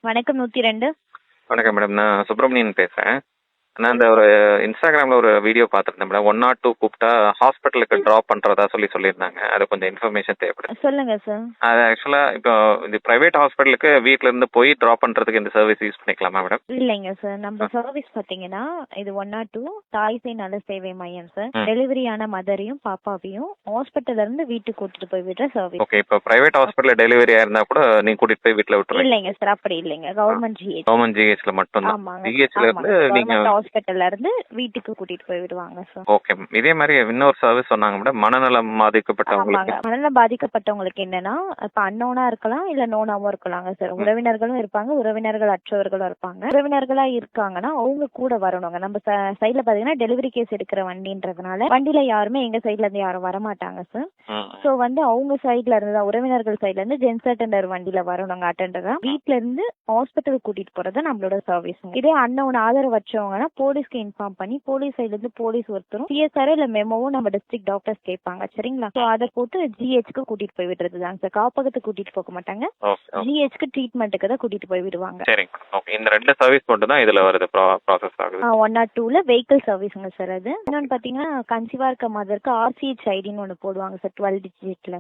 வணக்கம் 102. வணக்கம் மேடம். நான் சுப்பிரமணியன் பேசுகிறேன். நான் இந்த ஒரு இன்ஸ்டாகிராமில் ஒரு வீடியோ பார்த்துருந்தேன் மேடம். 102 கூப்பிட்டா ஹாஸ்பிட்டலுக்கு ட்ராப் பண்ணுறதா சொல்லியிருந்தாங்க. அது கொஞ்சம் இன்ஃபர்மேஷன் தேவைப்படுது. சொல்லுங்க சார். அது ஆக்சுவலாக இப்போ இந்த ப்ரைவேட் ஹாஸ்பிட்டலுக்கு வீட்டில் இருந்து போய் ட்ராப் பண்ணுறதுக்கு இந்த சர்வீஸ் யூஸ் பண்ணிக்கலாமா மேடம்? இல்லைங்க சார், நம்ம சர்வீஸ் பார்த்தீங்கன்னா இது 102 தாய்சேய் நல சேவை மையம் சார். டெலிவரியான மதரையும் பாப்பாவையும் ஹாஸ்பிட்டல்ல இருந்து வீட்டுக்கு கூட்டிட்டு போய் விடுற சர்வீஸ். ஓகே, இப்போ ப்ரைவேட் ஹாஸ்பிட்டல் டெலிவரி ஆயிருந்தா கூட நீங்க கூட்டிட்டு போய் வீட்டில் விட்டுருவீங்க? இல்லைங்க சார், அப்படி இல்லைங்க. Government GH. கவர்மெண்ட் ஜிஹெச்ல மட்டும் தான். ஆமாங்க. ஜிஹெச்ல இருந்து நீங்க ஹாஸ்பிட்டல்ல இருந்து வீட்டுக்கு கூட்டிட்டு போய் விடுவாங்க சார். ஓகே. இதே மாதிரி இன்னொரு சர்வீஸ் சொன்னாங்க மேடம், மனநலம் பாதிக்கப்பட்டவங்களுக்கு. மனநலம் பாதிக்கப்பட்டவங்களுக்கு என்னன்னா, இப்ப அன்னோனா இருக்கலாம், இல்ல நோனாவும் இருக்கலாங்க சார். உறவினர்களும் இருப்பாங்க, உறவினர்கள் அற்றவர்களும் இருப்பாங்க. உறவினர்களா இருக்காங்கன்னா அவங்க கூட வரணுங்க. நம்ம சைட்ல பாத்தீங்கன்னா டெலிவரி கேஸ் எடுக்கிற வண்டின்றதுனால வண்டியில யாருமே எங்க சைட்ல இருந்து யாரும் வரமாட்டாங்க சார். சோ அவங்க சைட்ல இருந்து தான், உறவினர்கள் சைட்ல இருந்து ஜென்ஸ் அட்டெண்டர் வண்டியில வரணுங்க. அட்டெண்டரா வீட்ல இருந்து ஹாஸ்பிட்டல் கூட்டிட்டு போறது நம்மளோட சர்வீஸ். இதே அன்னோன் ஆதரவு வச்சவங்கன்னா போலீஸ்க்கு இன்ஃபார்ம் பண்ணி போலீஸ் சைட்ல இருந்து போலீஸ் ஒருத்தரும் சிஎஸ்ஆர் இல்ல மெமோவும் நம்ம டிஸ்ட்ரிக்ட் டாக்டர்ஸ் கேட்பாங்க. சரிங்களா? சோ அதை போட்டு ஜிஹெச்க்கு கூட்டிட்டு போய் விடுறதுதான் சார். காப்பகத்துக்கு கூட்டிட்டு போக மாட்டாங்க, ஜிஹெச்க்கு ட்ரீட்மெண்ட்டுக்கு தான் கூட்டிட்டு போய் விடுவாங்க. சரிங்க. ஓகே, இந்த ரெண்டு சர்வீஸ் மட்டும் தான் இதுல வருது, ப்ராசஸ் ஆகுது. 102ல வெஹிக்கிள் சர்வீஸ்ங்க சார். அது இன்னொன்னு பாத்தீங்கன்னா கன்சீவா இருக்க மதருக்கு ஆர்சிஹெச் ஐடின்னு ஒன்னு போடுவாங்க சார், 12 டிஜிட்ல.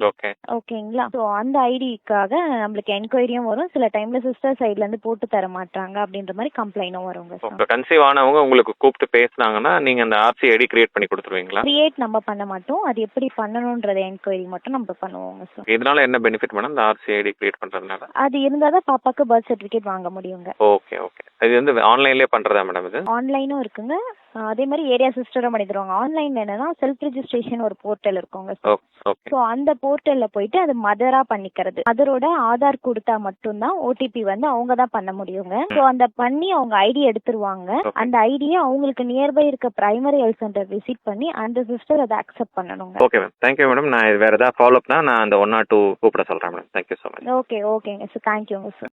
ஓகே, ஓகேங்களா? சோ அந்த ஐடிக்காக நம்மளுக்கு என்கொயரியும் வரும். சில டைம்ல சிஸ்டர் சைட்ல இருந்து போட்டு தர மாட்டாங்க அப்படின்ற மாதிரி கம்ப்ளைண்டும் வருங்க சார். கன்சீவ் ஆனவங்க உங்களுக்கு கூப்பிட்டு பேசினாங்கன்னா நீங்க அந்த ஆர்சி ஐடி கிரியேட் பண்ணி கொடுத்துருவீங்களா? கிரியேட் நம்ம பண்ண மாட்டோம், அது எப்படி பண்ணணும்ன்றத என்கொயரி மட்டும் நம்ம பண்ணுவோங்க சார். இதனால என்ன பெனிஃபிட் மேடம் இந்த ஆர்சி ஐடி கிரியேட் பண்றதுனால? அது இருந்தாதான் பாப்பாக்கு பர்த் சர்டிபிகேட் வாங்க முடியுங்க. Okay okay. இது ஆன்லைன்லயே பண்றதா மேடம்? இது ஆன்லைனும் இருக்குங்க, அதே மாதிரி ஏரியா சிஸ்டரும் பண்ணி தருவாங்க. ஆன்லைன்ல என்னன்னா செல்ஃப் ரெஜிஸ்ட்ரேஷன் ஒரு போர்ட்டல் இருக்குங்க சார். ஸோ அந்த போர்ட்டல்ல போயிட்டு அது மதரா பண்ணிக்கிறது. மதரோட ஆதார் கொடுத்தா மட்டும்தான் ஓடிபி அவங்க தான் பண்ண முடியுங்க. ஸோ அந்த பண்ணி அவங்க ஐடி எடுத்துருவாங்க. அந்த ஐடியை அவங்களுக்கு நியர்பை இருக்க பிரைமரி ஹெல்த் சென்டர் விசிட் பண்ணி அந்த சிஸ்டர் அதை அக்செப்ட் பண்ணணுங்க. Okay ma'am, thank you madam. நான் வேற ஏதாவது ஃபாலோ அப்னா நான் அந்த 102 கூப்பிட சொல்றேன் மேடம். Thank you so much. ஓகேங்க சார், தேங்க்யூங்க சார்.